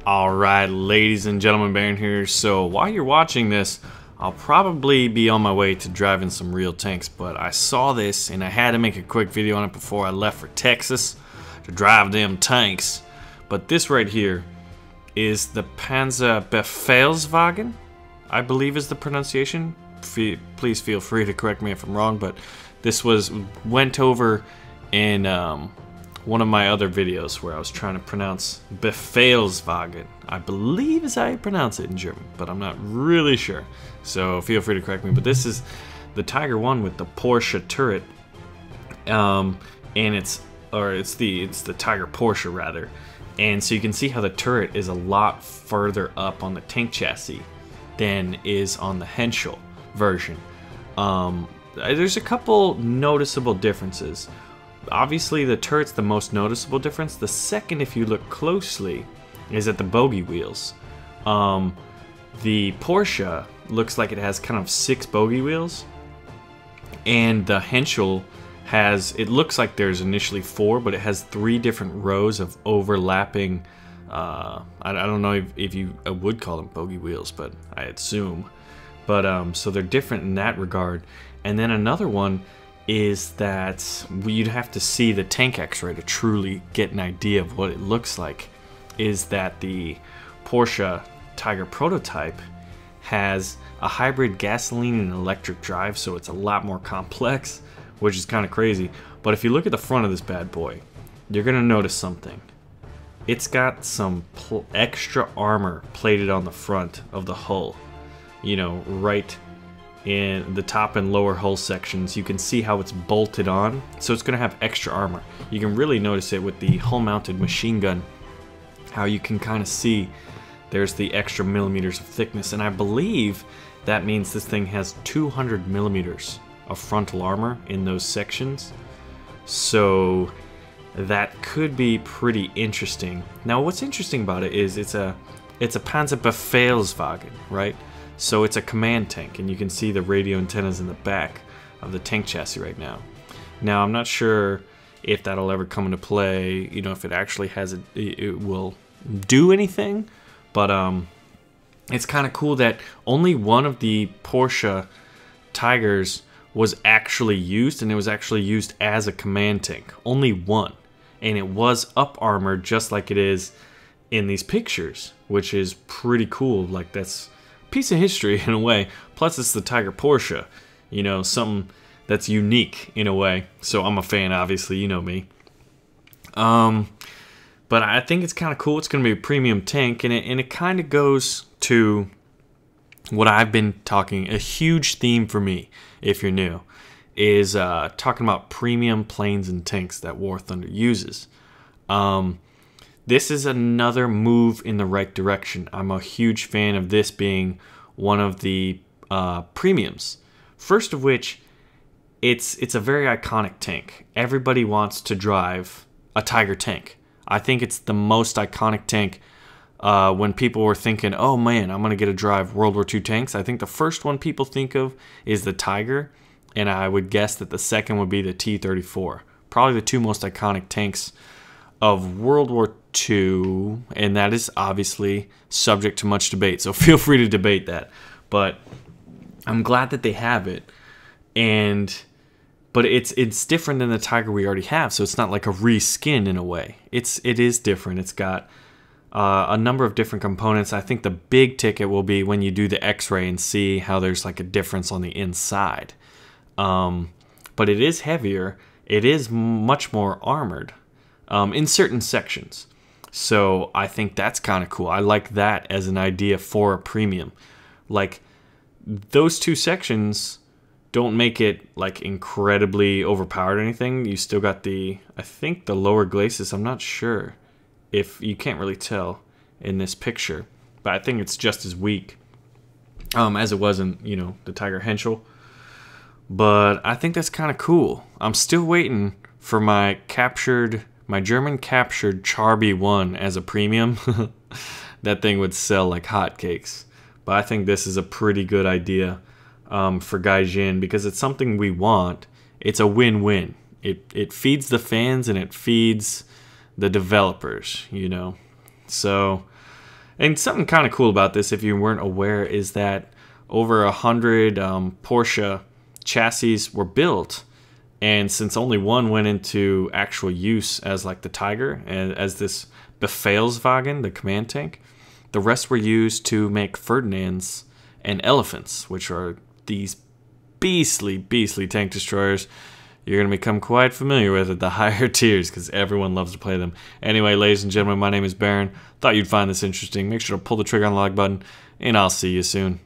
Alright, ladies and gentlemen, Baron here. So while you're watching this, I'll probably be on my way to driving some real tanks, but I saw this and I had to make a quick video on it before I left for Texas to drive them tanks. But this right here is the Panzerbefehlswagen, I believe is the pronunciation. Please feel free to correct me if I'm wrong, but this went over in one of my other videos where I was trying to pronounce Befehlswagen. I believe is how you pronounce it in German, but I'm not really sure. So feel free to correct me. But this is the Tiger One with the Porsche turret, and it's the Tiger Porsche rather. And so you can see how the turret is a lot further up on the tank chassis than is on the Henschel version. There's a couple noticeable differences. Obviously the turret's the most noticeable difference. The second, if you look closely, is at the bogie wheels. The Porsche looks like it has kind of 6 bogie wheels, and the Henschel has, it looks like there's initially 4, but it has 3 different rows of overlapping, I don't know if you would call them bogie wheels, but I assume. But so they're different in that regard. And then another one is that you'd have to see the tank x-ray to truly get an idea of what it looks like, is that the Porsche Tiger prototype has a hybrid gasoline and electric drive, so it's a lot more complex, which is kind of crazy. But if you look at the front of this bad boy, you're gonna notice something. It's got some extra armor plated on the front of the hull, you know, right in the top and lower hull sections. You can see how it's bolted on, so it's going to have extra armor. You can really notice it with the hull mounted machine gun, how you can kind of see there's the extra millimeters of thickness, and I believe that means this thing has 200 millimeters of frontal armor in those sections, so that could be pretty interesting. Now what's interesting about it is it's a Panzerbefehlswagen, right? So it's a command tank, and you can see the radio antennas in the back of the tank chassis right now. Now I'm not sure if that'll ever come into play, you know, if it actually has it will do anything, but it's kind of cool that only one of the Porsche Tigers was actually used, and it was actually used as a command tank. Only one, and it was up armored just like it is in these pictures, which is pretty cool. Like, that's piece of history in a way. Plus it's the Tiger Porsche, you know, something that's unique in a way. So I'm a fan, obviously, you know me. But I think it's kind of cool. It's going to be a premium tank, and it kind of goes to what I've been talking, a huge theme for me, if you're new, is talking about premium planes and tanks that War Thunder uses. This is another move in the right direction. I'm a huge fan of this being one of the premiums. First of which, it's a very iconic tank. Everybody wants to drive a Tiger tank. I think it's the most iconic tank. When people were thinking, oh man, I'm going to get to drive World War II tanks, I think the first one people think of is the Tiger, and I would guess that the second would be the T-34. Probably the 2 most iconic tanks of World War II, and that is obviously subject to much debate, so feel free to debate that. But I'm glad that they have it, but it's different than the Tiger we already have, so it's not like a reskin in a way. It is different. It's got a number of different components. I think the big ticket will be when you do the x-ray and see how there's like a difference on the inside. But it is heavier. It is much more armored in certain sections. So I think that's kind of cool. I like that as an idea for a premium. Like, those 2 sections don't make it like incredibly overpowered or anything. You still got I think the lower glacis. I'm not sure if you can't really tell in this picture, but I think it's just as weak as it was in, you know, the Tiger Henschel. But I think that's kind of cool. I'm still waiting for my German captured Charby 1 as a premium. That thing would sell like hotcakes. But I think this is a pretty good idea for Gaijin, because it's something we want. It's a win-win. It feeds the fans and it feeds the developers, you know. So And something kind of cool about this, if you weren't aware, is that over 100 Porsche chassis were built, and since only one went into actual use as like the Tiger and as this Befehlswagen, the command tank, the rest were used to make Ferdinands and Elephants, which are these beastly tank destroyers you're going to become quite familiar with at the higher tiers because everyone loves to play them. Anyway, ladies and gentlemen, my name is Baron. Thought you'd find this interesting. Make sure to pull the trigger on the like button, and I'll see you soon.